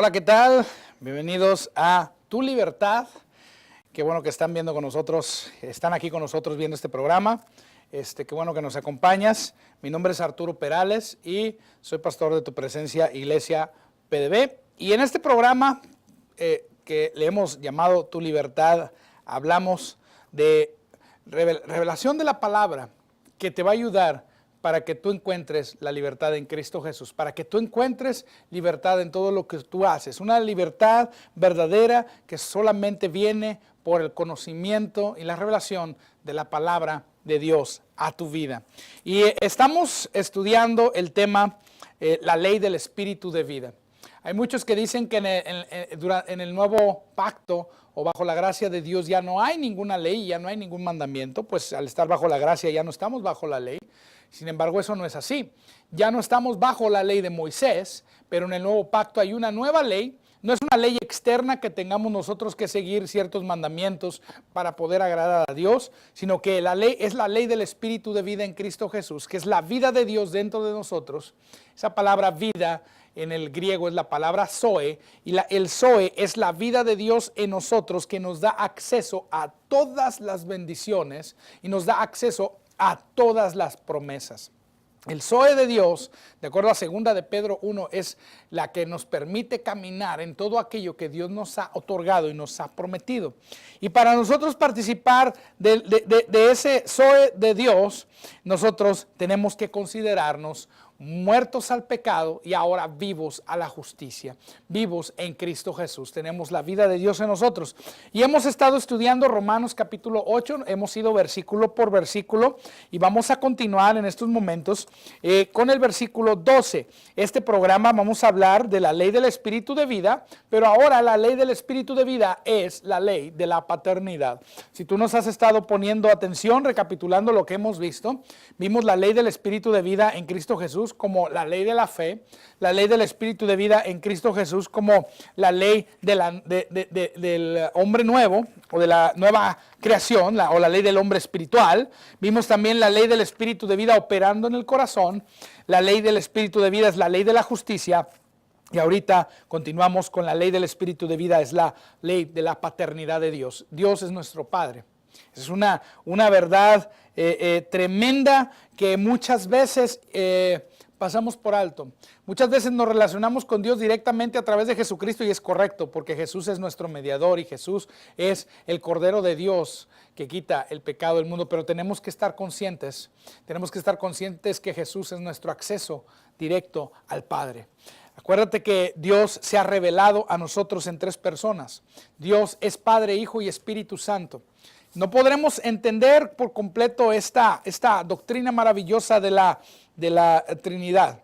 Hola, ¿qué tal? Bienvenidos a Tu Libertad. Qué bueno que están viendo con nosotros, están aquí con nosotros viendo este programa. Qué bueno que nos acompañas. Mi nombre es Arturo Perales y soy pastor de Tu Presencia Iglesia PDB. Y en este programa que le hemos llamado Tu Libertad, hablamos de revelación de la palabra que te va a ayudar para que tú encuentres la libertad en Cristo Jesús, para que tú encuentres libertad en todo lo que tú haces. Una libertad verdadera que solamente viene por el conocimiento y la revelación de la palabra de Dios a tu vida. Y estamos estudiando el tema, la ley del espíritu de vida. Hay muchos que dicen que en el nuevo pacto o bajo la gracia de Dios ya no hay ninguna ley, ya no hay ningún mandamiento, pues al estar bajo la gracia ya no estamos bajo la ley. Sin embargo, eso no es así. Ya no estamos bajo la ley de Moisés, pero en el nuevo pacto hay una nueva ley. No es una ley externa que tengamos nosotros que seguir ciertos mandamientos para poder agradar a Dios, sino que la ley es la ley del Espíritu de vida en Cristo Jesús, que es la vida de Dios dentro de nosotros. Esa palabra vida en el griego es la palabra zoe, y el zoe es la vida de Dios en nosotros que nos da acceso a todas las bendiciones y nos da acceso a todas las promesas. El zoe de Dios, de acuerdo a 2 de Pedro 1, es la que nos permite caminar en todo aquello que Dios nos ha otorgado y nos ha prometido. Y para nosotros participar de ese zoe de Dios, nosotros tenemos que considerarnos muertos al pecado y ahora vivos a la justicia, vivos en Cristo Jesús. Tenemos la vida de Dios en nosotros. Y hemos estado estudiando Romanos capítulo 8, hemos ido versículo por versículo y vamos a continuar en estos momentos con el versículo 12. Este programa vamos a hablar de la ley del Espíritu de vida, pero ahora la ley del Espíritu de vida es la ley de la paternidad. Si tú nos has estado poniendo atención, recapitulando lo que hemos visto, vimos la ley del Espíritu de vida en Cristo Jesús como la ley de la fe, la ley del Espíritu de vida en Cristo Jesús como la ley del hombre nuevo o de la nueva creación o la ley del hombre espiritual. Vimos también la ley del Espíritu de vida operando en el corazón. La ley del Espíritu de vida es la ley de la justicia. Y ahorita continuamos con la ley del Espíritu de vida, es la ley de la paternidad de Dios. Dios es nuestro Padre. Es una verdad tremenda que muchas veces pasamos por alto. Muchas veces nos relacionamos con Dios directamente a través de Jesucristo y es correcto porque Jesús es nuestro mediador y Jesús es el Cordero de Dios que quita el pecado del mundo, pero tenemos que estar conscientes que Jesús es nuestro acceso directo al Padre. Acuérdate que Dios se ha revelado a nosotros en 3 personas. Dios es Padre, Hijo y Espíritu Santo. No podremos entender por completo esta doctrina maravillosa de la Trinidad.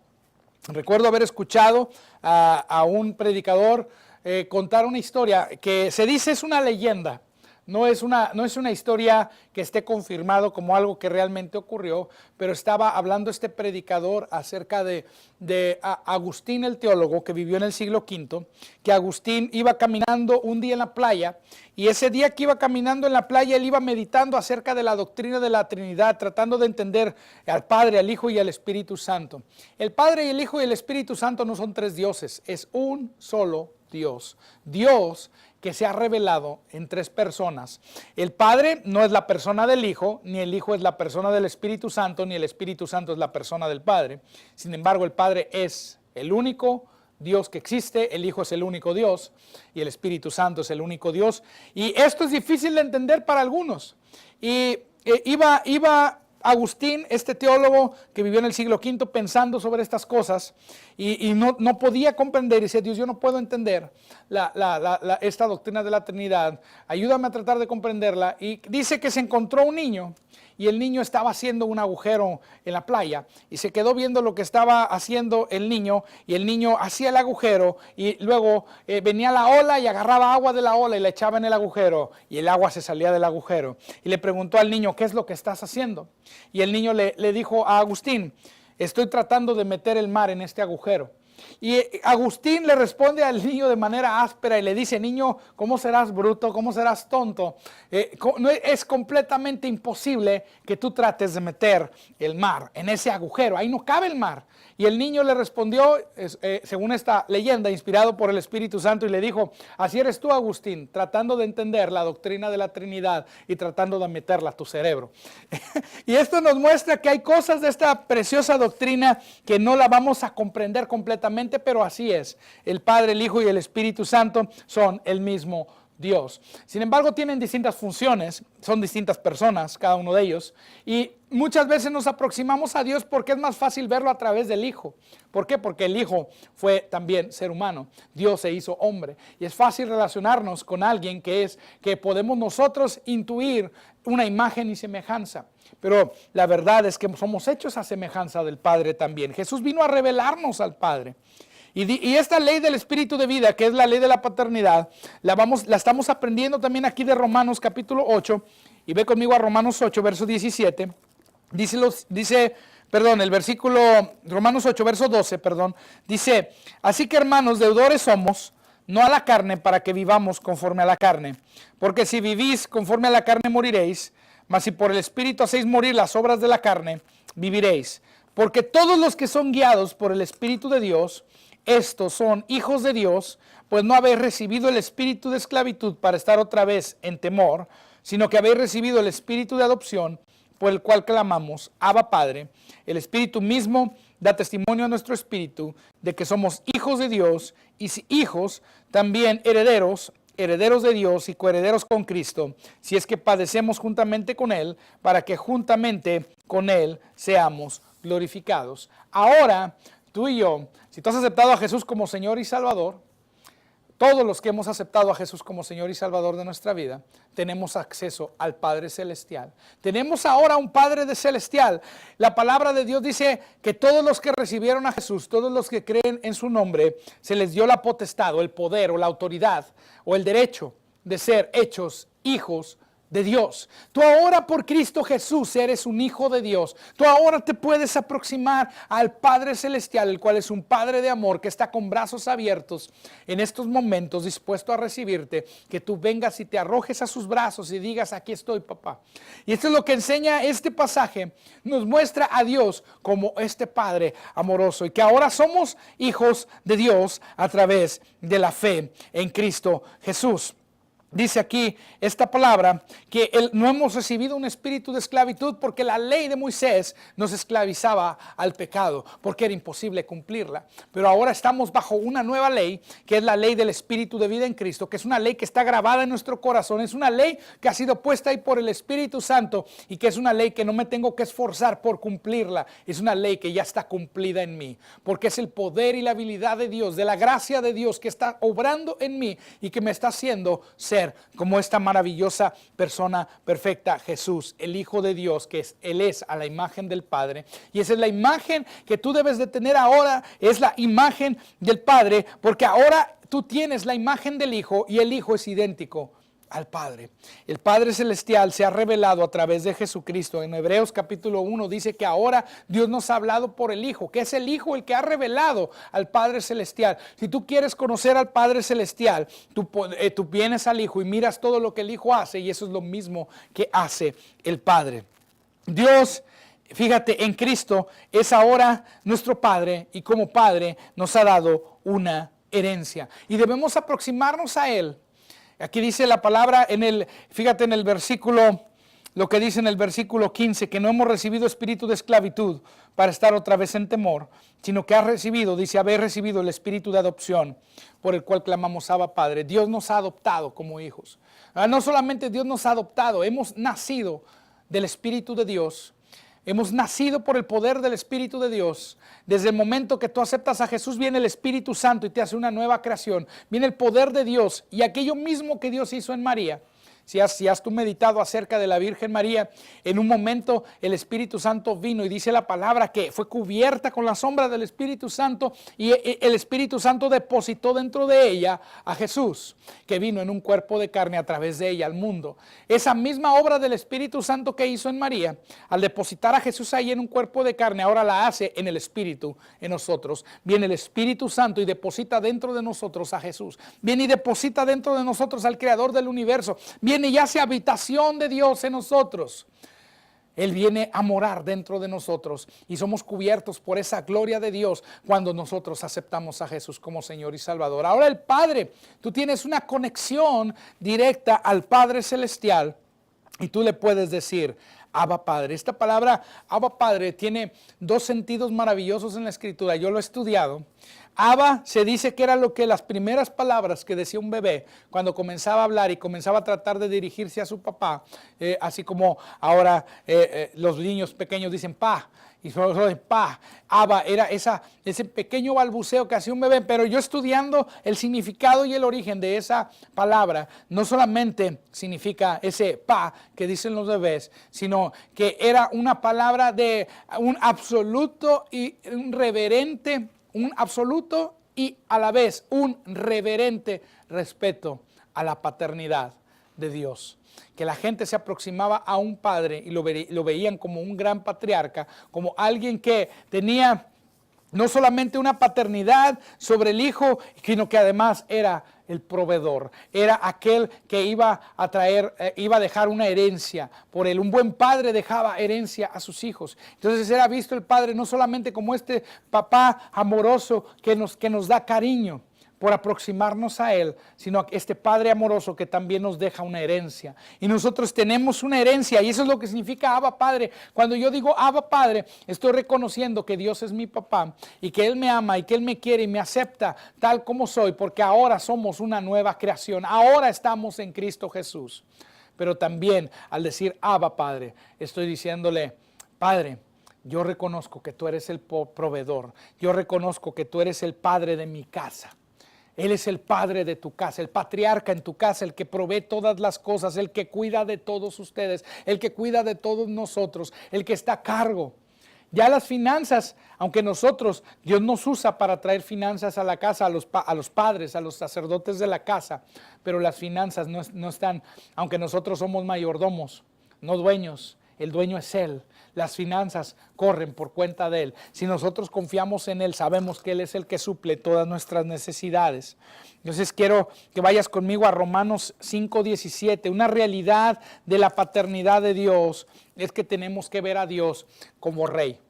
Recuerdo haber escuchado a un predicador contar una historia que se dice es una leyenda. No es una historia que esté confirmado como algo que realmente ocurrió, pero estaba hablando este predicador acerca de Agustín el teólogo que vivió en el siglo V, que Agustín iba caminando un día en la playa y ese día que iba caminando en la playa él iba meditando acerca de la doctrina de la Trinidad, tratando de entender al Padre, al Hijo y al Espíritu Santo. El Padre y el Hijo y el Espíritu Santo no son 3 dioses, es un solo Dios. Dios que se ha revelado en 3 personas. El Padre no es la persona del Hijo, ni el Hijo es la persona del Espíritu Santo, ni el Espíritu Santo es la persona del Padre. Sin embargo, el Padre es el único Dios que existe, el Hijo es el único Dios y el Espíritu Santo es el único Dios. Y esto es difícil de entender para algunos. Y iba Agustín, este teólogo que vivió en el siglo V pensando sobre estas cosas y no podía comprender y dice, Dios, yo no puedo entender esta doctrina de la Trinidad, ayúdame a tratar de comprenderla. Y dice que se encontró un niño y el niño estaba haciendo un agujero en la playa y se quedó viendo lo que estaba haciendo el niño y el niño hacía el agujero y luego venía la ola y agarraba agua de la ola y la echaba en el agujero y el agua se salía del agujero y le preguntó al niño, ¿qué es lo que estás haciendo? Y el niño le dijo a Agustín, estoy tratando de meter el mar en este agujero. Y Agustín le responde al niño de manera áspera y le dice, niño, ¿cómo serás bruto? ¿Cómo serás tonto? Es completamente imposible que tú trates de meter el mar en ese agujero. Ahí no cabe el mar. Y el niño le respondió, según esta leyenda, inspirado por el Espíritu Santo, y le dijo, así eres tú, Agustín, tratando de entender la doctrina de la Trinidad y tratando de meterla a tu cerebro. Y esto nos muestra que hay cosas de esta preciosa doctrina que no la vamos a comprender completamente, pero así es. El Padre, el Hijo y el Espíritu Santo son el mismo Dios. Sin embargo, tienen distintas funciones, son distintas personas, cada uno de ellos, y muchas veces nos aproximamos a Dios porque es más fácil verlo a través del Hijo. ¿Por qué? Porque el Hijo fue también ser humano, Dios se hizo hombre, y es fácil relacionarnos con alguien que podemos nosotros intuir una imagen y semejanza. Pero la verdad es que somos hechos a semejanza del Padre también. Jesús vino a revelarnos al Padre. Y esta ley del Espíritu de vida, que es la ley de la paternidad, la estamos aprendiendo también aquí de Romanos capítulo 8. Y ve conmigo a Romanos 8, verso 17. El versículo, Romanos 8, verso 12, dice, así que hermanos, deudores somos, no a la carne, para que vivamos conforme a la carne. Porque si vivís conforme a la carne, moriréis, mas si por el Espíritu hacéis morir las obras de la carne, viviréis. Porque todos los que son guiados por el Espíritu de Dios, estos son hijos de Dios, pues no habéis recibido el espíritu de esclavitud para estar otra vez en temor, sino que habéis recibido el espíritu de adopción, por el cual clamamos, Abba Padre. El Espíritu mismo da testimonio a nuestro espíritu de que somos hijos de Dios, y si hijos, también herederos, herederos de Dios y coherederos con Cristo, si es que padecemos juntamente con Él, para que juntamente con Él seamos glorificados. Ahora, tú y yo, si tú has aceptado a Jesús como Señor y Salvador, todos los que hemos aceptado a Jesús como Señor y Salvador de nuestra vida, tenemos acceso al Padre Celestial. Tenemos ahora un Padre Celestial. La palabra de Dios dice que todos los que recibieron a Jesús, todos los que creen en su nombre, se les dio la potestad o el poder o la autoridad o el derecho de ser hechos hijos de Dios. Tú ahora por Cristo Jesús eres un hijo de Dios. Tú ahora te puedes aproximar al Padre Celestial, el cual es un Padre de amor que está con brazos abiertos en estos momentos, dispuesto a recibirte, que tú vengas y te arrojes a sus brazos y digas, aquí estoy, papá. Y esto es lo que enseña este pasaje, nos muestra a Dios como este Padre amoroso, y que ahora somos hijos de Dios a través de la fe en Cristo Jesús. Dice aquí esta palabra que no hemos recibido un espíritu de esclavitud porque la ley de Moisés nos esclavizaba al pecado, porque era imposible cumplirla. Pero ahora estamos bajo una nueva ley, que es la ley del espíritu de vida en Cristo, que es una ley que está grabada en nuestro corazón, es una ley que ha sido puesta ahí por el Espíritu Santo, y que es una ley que no me tengo que esforzar por cumplirla, es una ley que ya está cumplida en mí, porque es el poder y la habilidad de Dios, de la gracia de Dios que está obrando en mí y que me está haciendo ser como esta maravillosa persona perfecta, Jesús, el Hijo de Dios, que Él es a la imagen del Padre. Y esa es la imagen que tú debes de tener ahora, es la imagen del Padre, porque ahora tú tienes la imagen del Hijo y el Hijo es idéntico al Padre. El Padre Celestial se ha revelado a través de Jesucristo. En Hebreos capítulo 1 dice que ahora Dios nos ha hablado por el Hijo, que es el Hijo el que ha revelado al Padre Celestial. Si tú quieres conocer al Padre Celestial, tú vienes al Hijo y miras todo lo que el Hijo hace, y eso es lo mismo que hace el Padre. Dios, fíjate, en Cristo es ahora nuestro Padre, y como Padre nos ha dado una herencia, y debemos aproximarnos a Él. Aquí dice la palabra, fíjate en el versículo, lo que dice en el versículo 15, que no hemos recibido espíritu de esclavitud para estar otra vez en temor, sino que habéis recibido el espíritu de adopción, por el cual clamamos Abba Padre. Dios nos ha adoptado como hijos. No solamente Dios nos ha adoptado, hemos nacido del Espíritu de Dios. Hemos nacido por el poder del Espíritu de Dios. Desde el momento que tú aceptas a Jesús, viene el Espíritu Santo y te hace una nueva creación. Viene el poder de Dios, y aquello mismo que Dios hizo en María, si has tú meditado acerca de la Virgen María, en un momento el Espíritu Santo vino y dice la palabra que fue cubierta con la sombra del Espíritu Santo y el Espíritu Santo depositó dentro de ella a Jesús, que vino en un cuerpo de carne a través de ella al mundo. Esa misma obra del Espíritu Santo que hizo en María, al depositar a Jesús ahí en un cuerpo de carne, ahora la hace en el Espíritu, en nosotros. Viene el Espíritu Santo y deposita dentro de nosotros a Jesús. Viene y deposita dentro de nosotros al Creador del universo. Viene y hace habitación de Dios en nosotros. Él viene a morar dentro de nosotros y somos cubiertos por esa gloria de Dios cuando nosotros aceptamos a Jesús como Señor y Salvador. Ahora el Padre, tú tienes una conexión directa al Padre Celestial y tú le puedes decir, Abba Padre. Esta palabra Abba Padre tiene dos sentidos maravillosos en la Escritura. Yo lo he estudiado. Abba se dice que era lo que las primeras palabras que decía un bebé cuando comenzaba a hablar y comenzaba a tratar de dirigirse a su papá, así como ahora los niños pequeños dicen pa, y solo de pa. Abba era ese pequeño balbuceo que hacía un bebé, pero yo estudiando el significado y el origen de esa palabra, no solamente significa ese pa que dicen los bebés, sino que era una palabra de un absoluto y un reverente, un absoluto y a la vez un reverente respeto a la paternidad de Dios. Que la gente se aproximaba a un padre y lo veían como un gran patriarca, como alguien que tenía no solamente una paternidad sobre el hijo, sino que además era el proveedor, era aquel que iba a dejar una herencia por él. Un buen padre dejaba herencia a sus hijos. Entonces era visto el padre no solamente como este papá amoroso que nos da cariño por aproximarnos a Él, sino a este Padre amoroso que también nos deja una herencia. Y nosotros tenemos una herencia y eso es lo que significa Abba Padre. Cuando yo digo Abba Padre, estoy reconociendo que Dios es mi papá y que Él me ama y que Él me quiere y me acepta tal como soy, porque ahora somos una nueva creación, ahora estamos en Cristo Jesús. Pero también al decir Abba Padre, estoy diciéndole, Padre, yo reconozco que tú eres el proveedor, yo reconozco que tú eres el Padre de mi casa. Él es el padre de tu casa, el patriarca en tu casa, el que provee todas las cosas, el que cuida de todos ustedes, el que cuida de todos nosotros, el que está a cargo. Ya las finanzas, aunque Dios nos usa para traer finanzas a la casa, a los padres, a los sacerdotes de la casa, pero las finanzas no están, aunque nosotros somos mayordomos, no dueños. El dueño es Él. Las finanzas corren por cuenta de Él. Si nosotros confiamos en Él, sabemos que Él es el que suple todas nuestras necesidades. Entonces quiero que vayas conmigo a Romanos 5:17. Una realidad de la paternidad de Dios es que tenemos que ver a Dios como Rey.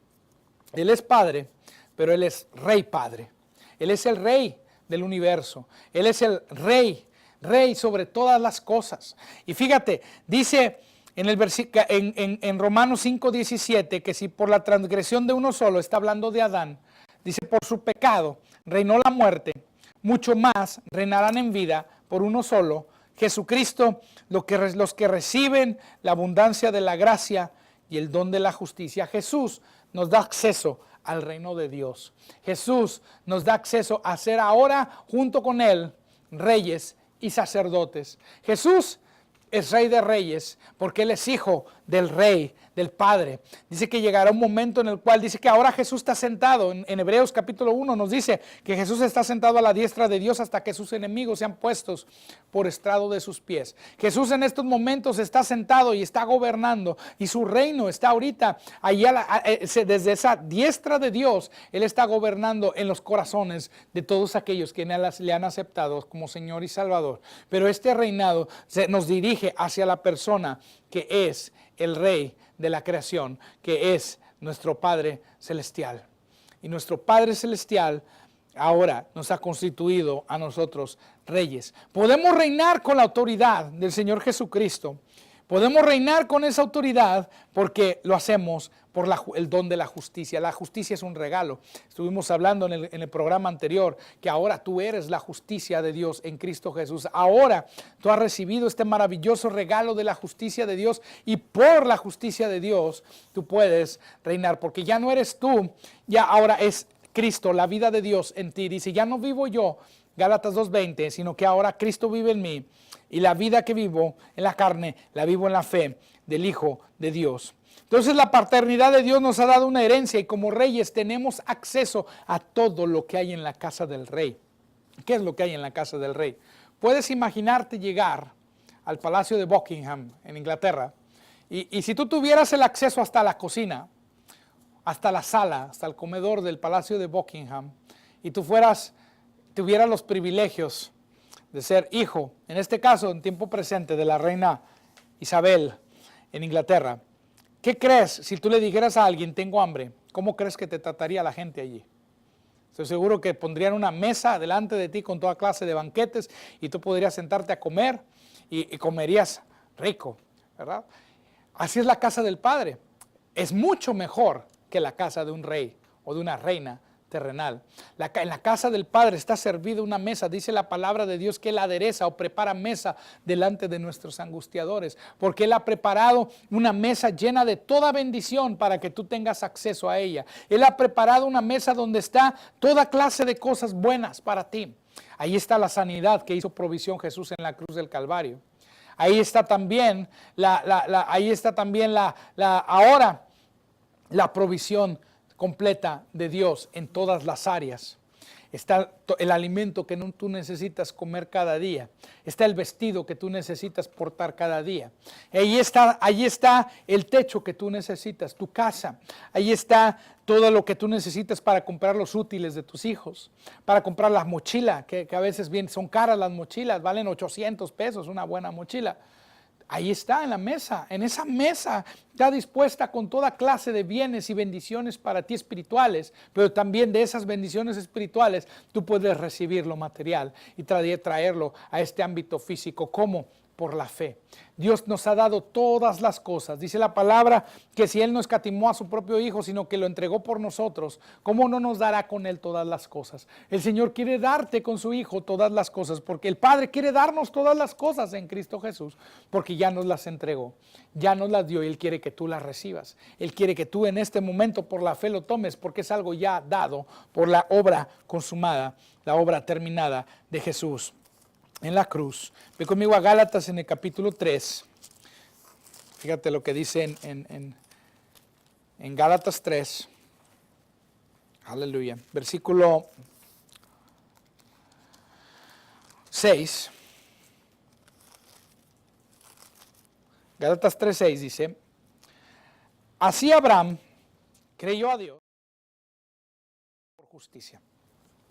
Él es Padre, pero Él es Rey Padre. Él es el Rey del universo. Él es el Rey sobre todas las cosas. Y fíjate, dice en Romanos 5:17, que si por la transgresión de uno solo, está hablando de Adán, dice por su pecado reinó la muerte, mucho más reinarán en vida por uno solo, Jesucristo, los que reciben la abundancia de la gracia y el don de la justicia. Jesús nos da acceso al reino de Dios. Jesús nos da acceso a ser ahora junto con Él reyes y sacerdotes. Jesús es Rey de Reyes porque Él es hijo del Rey, del Padre. Dice que llegará un momento en el cual dice que ahora Jesús está sentado. En Hebreos capítulo 1 nos dice que Jesús está sentado a la diestra de Dios hasta que sus enemigos sean puestos por estrado de sus pies. Jesús en estos momentos está sentado y está gobernando y su reino está ahorita allá desde esa diestra de Dios. Él está gobernando en los corazones de todos aquellos que le han aceptado como Señor y Salvador. Pero este reinado nos dirige hacia la persona que es el Rey de la creación, que es nuestro Padre Celestial. Y nuestro Padre Celestial ahora nos ha constituido a nosotros reyes. Podemos reinar con la autoridad del Señor Jesucristo. Podemos reinar con esa autoridad porque lo hacemos por el don de la justicia. La justicia es un regalo. Estuvimos hablando en el programa anterior que ahora tú eres la justicia de Dios en Cristo Jesús. Ahora tú has recibido este maravilloso regalo de la justicia de Dios y por la justicia de Dios tú puedes reinar porque ya no eres tú, ya ahora es Cristo, la vida de Dios en ti. Dice, ya no vivo yo, Gálatas 2:20, sino que ahora Cristo vive en mí. y la vida que vivo en la carne, la vivo en la fe del Hijo de Dios. Entonces la paternidad de Dios nos ha dado una herencia y como reyes tenemos acceso a todo lo que hay en la casa del rey. ¿Qué es lo que hay en la casa del rey? Puedes imaginarte llegar al Palacio de Buckingham en Inglaterra y si tú tuvieras el acceso hasta la cocina, hasta la sala, hasta el comedor del Palacio de Buckingham y tú tuvieras los privilegios de ser hijo, en este caso en tiempo presente, de la reina Isabel en Inglaterra, ¿qué crees si tú le dijeras a alguien, tengo hambre? ¿Cómo crees que te trataría la gente allí? Estoy seguro que pondrían una mesa delante de ti con toda clase de banquetes y tú podrías sentarte a comer y comerías rico, ¿verdad? Así es la casa del Padre. Es mucho mejor que la casa de un rey o de una reina terrenal. En la casa del Padre está servida una mesa, dice la palabra de Dios que Él adereza o prepara mesa delante de nuestros angustiadores, porque Él ha preparado una mesa llena de toda bendición para que tú tengas acceso a ella. Él ha preparado una mesa donde está toda clase de cosas buenas para ti. Ahí está la sanidad que hizo provisión Jesús en la cruz del Calvario. Ahí está también ahora la provisión completa de Dios en todas las áreas. Está el alimento que tú necesitas comer cada día. Está el vestido que tú necesitas portar cada día. Allí está el techo que tú necesitas, tu casa. Ahí está todo lo que tú necesitas para comprar los útiles de tus hijos. Para comprar las mochilas, que a veces son caras las mochilas, valen 800 pesos una buena mochila. Ahí está en la mesa, en esa mesa está dispuesta con toda clase de bienes y bendiciones para ti espirituales, pero también de esas bendiciones espirituales tú puedes recibir lo material y traerlo a este ámbito físico. ¿Cómo? Por la fe. Dios nos ha dado todas las cosas. Dice la palabra que si Él no escatimó a su propio Hijo, sino que lo entregó por nosotros, ¿cómo no nos dará con Él todas las cosas? El Señor quiere darte con su Hijo todas las cosas, porque el Padre quiere darnos todas las cosas en Cristo Jesús, porque ya nos las entregó, ya nos las dio y Él quiere que tú las recibas. Él quiere que tú en este momento por la fe lo tomes, porque es algo ya dado por la obra consumada, la obra terminada de Jesús en la cruz. Ve conmigo a Gálatas en el capítulo 3. Fíjate lo que dice en Gálatas 3. Aleluya. Versículo 6. Gálatas 3:6 dice: así Abraham creyó a Dios por justicia.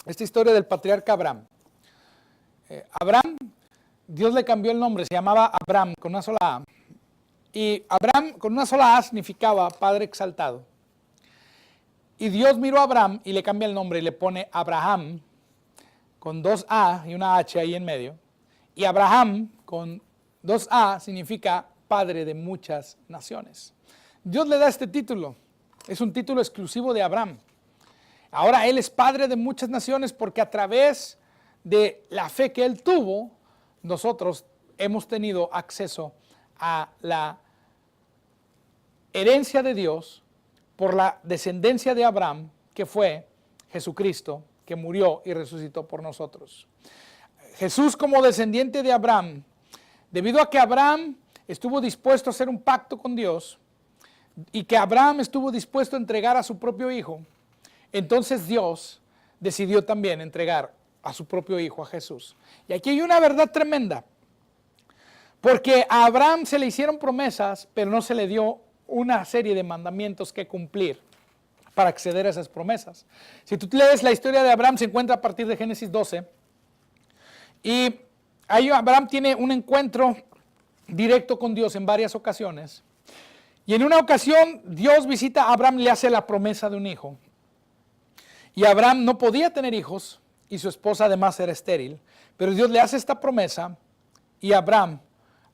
Esta historia del patriarca Abraham. Abraham, Dios le cambió el nombre, se llamaba Abram con una sola A. Y Abraham con una sola A significaba Padre exaltado. Y Dios miró a Abraham y le cambia el nombre y le pone Abraham con 2A y una H ahí en medio. Y Abraham con 2A significa Padre de muchas naciones. Dios le da este título, es un título exclusivo de Abraham. Ahora él es Padre de muchas naciones porque a través de la fe que él tuvo, nosotros hemos tenido acceso a la herencia de Dios por la descendencia de Abraham, que fue Jesucristo, que murió y resucitó por nosotros. Jesús como descendiente de Abraham, debido a que Abraham estuvo dispuesto a hacer un pacto con Dios y que Abraham estuvo dispuesto a entregar a su propio hijo, entonces Dios decidió también entregar a su propio hijo, a Jesús. Y aquí hay una verdad tremenda, porque a Abraham se le hicieron promesas, pero no se le dio una serie de mandamientos que cumplir para acceder a esas promesas. Si tú lees la historia de Abraham, se encuentra a partir de Génesis 12, y ahí Abraham tiene un encuentro directo con Dios en varias ocasiones, y en una ocasión Dios visita a Abraham, le hace la promesa de un hijo, y Abraham no podía tener hijos, y su esposa además era estéril, pero Dios le hace esta promesa, y Abraham,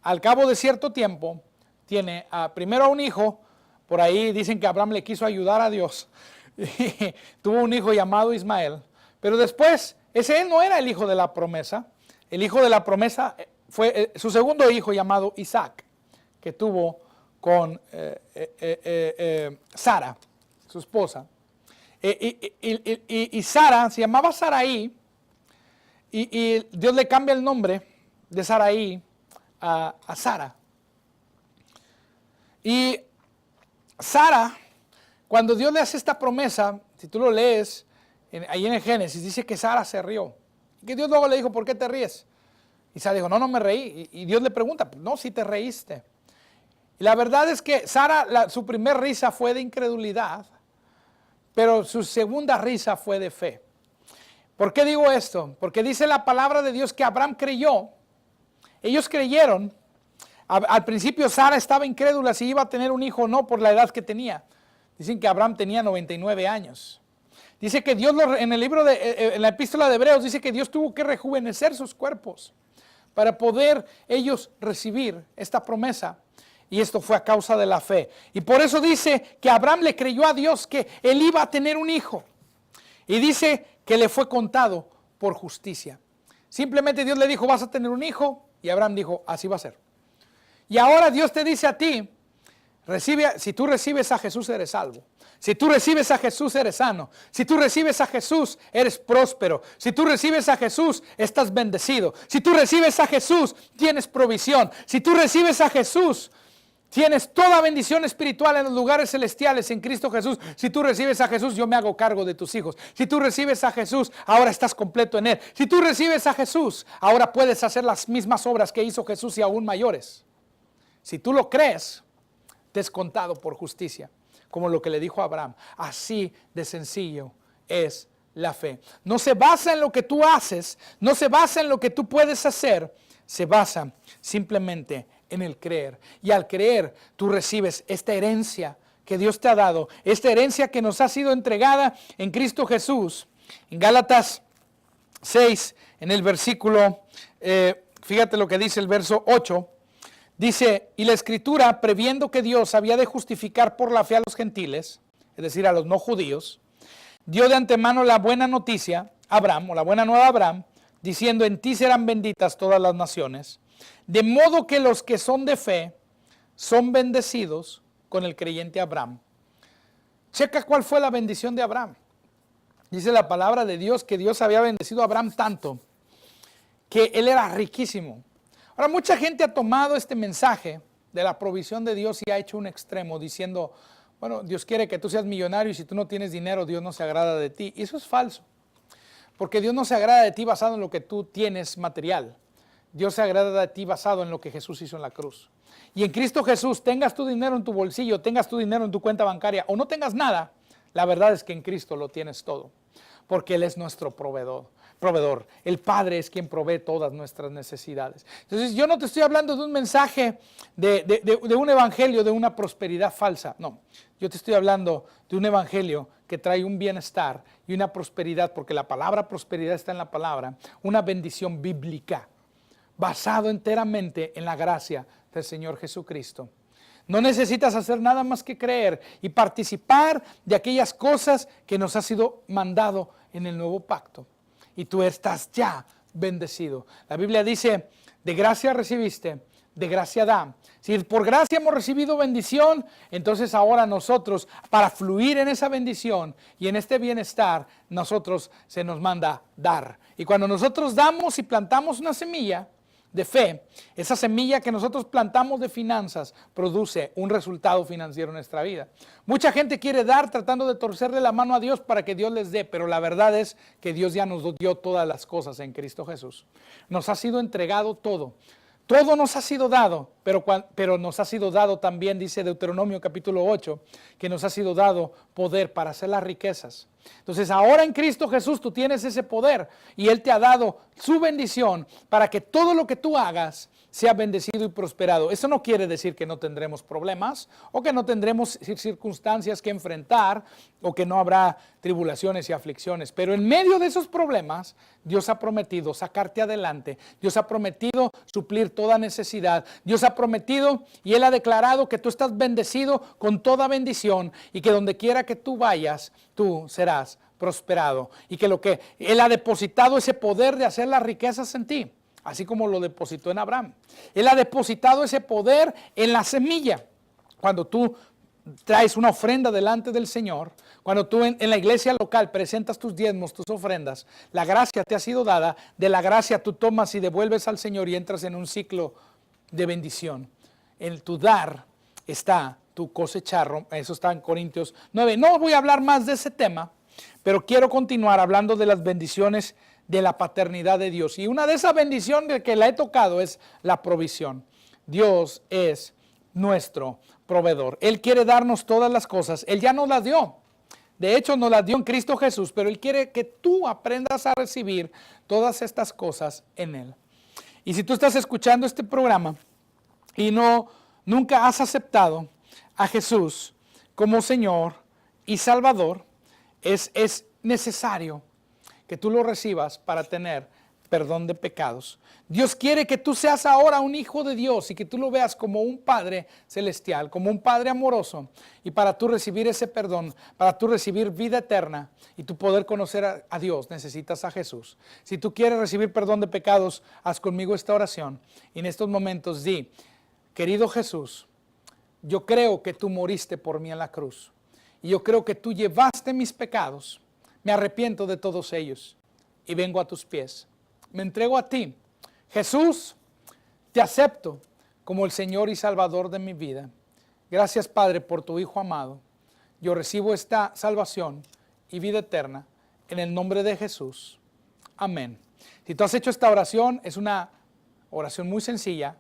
al cabo de cierto tiempo, tiene primero a un hijo. Por ahí dicen que Abraham le quiso ayudar a Dios, y tuvo un hijo llamado Ismael, pero después, él no era el hijo de la promesa. El hijo de la promesa fue su segundo hijo llamado Isaac, que tuvo con Sara, su esposa. Y Sara se llamaba Saraí, y Dios le cambia el nombre de Saraí a Sara. Y Sara, cuando Dios le hace esta promesa, si tú lo lees ahí en el Génesis, dice que Sara se rió. Y que Dios luego le dijo, ¿por qué te ríes? Y Sara dijo, no me reí. Y Dios le pregunta, no, si te reíste. Y la verdad es que Sara, su primer risa fue de incredulidad, pero su segunda risa fue de fe. ¿Por qué digo esto? Porque dice la palabra de Dios que Abraham creyó. Ellos creyeron. Al principio Sara estaba incrédula si iba a tener un hijo o no por la edad que tenía. Dicen que Abraham tenía 99 años. Dice que Dios, en el libro en la epístola de Hebreos, dice que Dios tuvo que rejuvenecer sus cuerpos para poder ellos recibir esta promesa. Y esto fue a causa de la fe. Y por eso dice que Abraham le creyó a Dios que él iba a tener un hijo. Y dice que le fue contado por justicia. Simplemente Dios le dijo, vas a tener un hijo. Y Abraham dijo, así va a ser. Y ahora Dios te dice a ti, si tú recibes a Jesús eres salvo. Si tú recibes a Jesús eres sano. Si tú recibes a Jesús eres próspero. Si tú recibes a Jesús estás bendecido. Si tú recibes a Jesús tienes provisión. Si tú recibes a Jesús tienes toda bendición espiritual en los lugares celestiales en Cristo Jesús. Si tú recibes a Jesús, yo me hago cargo de tus hijos. Si tú recibes a Jesús, ahora estás completo en Él. Si tú recibes a Jesús, ahora puedes hacer las mismas obras que hizo Jesús y aún mayores. Si tú lo crees, te es contado por justicia, como lo que le dijo a Abraham. Así de sencillo es la fe. No se basa en lo que tú haces, no se basa en lo que tú puedes hacer, se basa simplemente en el creer. Y al creer, tú recibes esta herencia que Dios te ha dado, esta herencia que nos ha sido entregada en Cristo Jesús. En Gálatas 6, en el versículo, fíjate lo que dice el verso 8, dice, y la Escritura, previendo que Dios había de justificar por la fe a los gentiles, es decir, a los no judíos, dio de antemano la buena noticia a Abraham, o la buena nueva a Abraham, diciendo, en ti serán benditas todas las naciones, de modo que los que son de fe son bendecidos con el creyente Abraham. Checa cuál fue la bendición de Abraham. Dice la palabra de Dios que Dios había bendecido a Abraham tanto que él era riquísimo. Ahora, mucha gente ha tomado este mensaje de la provisión de Dios y ha hecho un extremo diciendo, bueno, Dios quiere que tú seas millonario y si tú no tienes dinero, Dios no se agrada de ti. Y eso es falso, porque Dios no se agrada de ti basado en lo que tú tienes material. Dios se agrada de ti basado en lo que Jesús hizo en la cruz. Y en Cristo Jesús, tengas tu dinero en tu bolsillo, tengas tu dinero en tu cuenta bancaria o no tengas nada, la verdad es que en Cristo lo tienes todo, porque Él es nuestro proveedor. El Padre es quien provee todas nuestras necesidades. Entonces yo no te estoy hablando de un mensaje de un evangelio de una prosperidad falsa. No, yo te estoy hablando de un evangelio que trae un bienestar y una prosperidad, porque la palabra prosperidad está en la palabra, una bendición bíblica, basado enteramente en la gracia del Señor Jesucristo. No necesitas hacer nada más que creer y participar de aquellas cosas que nos ha sido mandado en el nuevo pacto. Y tú estás ya bendecido. La Biblia dice, de gracia recibiste, de gracia da. Si por gracia hemos recibido bendición, entonces ahora nosotros, para fluir en esa bendición y en este bienestar, nosotros se nos manda dar. Y cuando nosotros damos y plantamos una semilla de fe, esa semilla que nosotros plantamos de finanzas produce un resultado financiero en nuestra vida. Mucha gente quiere dar tratando de torcerle la mano a Dios para que Dios les dé, pero la verdad es que Dios ya nos dio todas las cosas en Cristo Jesús. Nos ha sido entregado todo. Todo nos ha sido dado, pero nos ha sido dado también, dice Deuteronomio capítulo 8, que nos ha sido dado poder para hacer las riquezas. Entonces ahora en Cristo Jesús tú tienes ese poder y Él te ha dado su bendición para que todo lo que tú hagas sea bendecido y prosperado. Eso no quiere decir que no tendremos problemas o que no tendremos circunstancias que enfrentar o que no habrá tribulaciones y aflicciones. Pero en medio de esos problemas, Dios ha prometido sacarte adelante. Dios ha prometido suplir toda necesidad. Dios ha prometido y Él ha declarado que tú estás bendecido con toda bendición y que donde quiera que tú vayas, tú serás prosperado. Y que lo que Él ha depositado ese poder de hacer las riquezas en ti, así como lo depositó en Abraham. Él ha depositado ese poder en la semilla. Cuando tú traes una ofrenda delante del Señor, cuando tú en la iglesia local presentas tus diezmos, tus ofrendas, la gracia te ha sido dada, de la gracia tú tomas y devuelves al Señor y entras en un ciclo de bendición. En tu dar está tu cosechar. Eso está en Corintios 9. No voy a hablar más de ese tema, pero quiero continuar hablando de las bendiciones de la paternidad de Dios. Y una de esas bendiciones que la he tocado es la provisión. Dios es nuestro proveedor. Él quiere darnos todas las cosas. Él ya nos las dio. De hecho, nos las dio en Cristo Jesús, pero Él quiere que tú aprendas a recibir todas estas cosas en Él. Y si tú estás escuchando este programa y nunca has aceptado a Jesús como Señor y Salvador, es necesario que tú lo recibas para tener perdón de pecados. Dios quiere que tú seas ahora un hijo de Dios y que tú lo veas como un Padre celestial, como un Padre amoroso. Y para tú recibir ese perdón, para tú recibir vida eterna y tú poder conocer a Dios, necesitas a Jesús. Si tú quieres recibir perdón de pecados, haz conmigo esta oración. Y en estos momentos di, querido Jesús, yo creo que tú moriste por mí en la cruz. Y yo creo que tú llevaste mis pecados. Me arrepiento de todos ellos y vengo a tus pies. Me entrego a ti. Jesús, te acepto como el Señor y Salvador de mi vida. Gracias, Padre, por tu Hijo amado. Yo recibo esta salvación y vida eterna en el nombre de Jesús. Amén. Si tú has hecho esta oración, es una oración muy sencilla,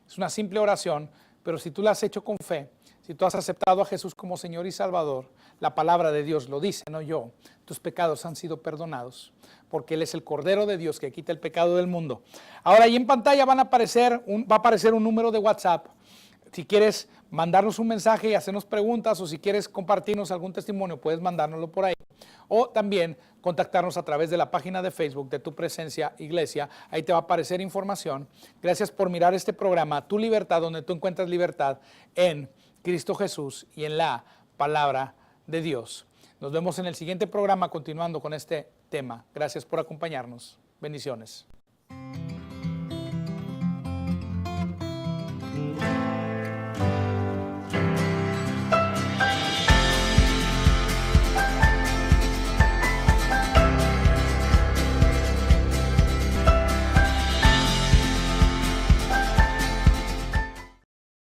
es una simple oración, pero si tú la has hecho con fe, si tú has aceptado a Jesús como Señor y Salvador, la palabra de Dios lo dice, no yo, tus pecados han sido perdonados, porque Él es el Cordero de Dios que quita el pecado del mundo. Ahora ahí en pantalla va a aparecer un número de WhatsApp. Si quieres mandarnos un mensaje y hacernos preguntas, o si quieres compartirnos algún testimonio, puedes mandárnoslo por ahí. O también contactarnos a través de la página de Facebook de Tu Presencia Iglesia. Ahí te va a aparecer información. Gracias por mirar este programa, Tu Libertad, donde tú encuentras libertad en Cristo Jesús y en la palabra de Dios. Nos vemos en el siguiente programa continuando con este tema. Gracias por acompañarnos. Bendiciones.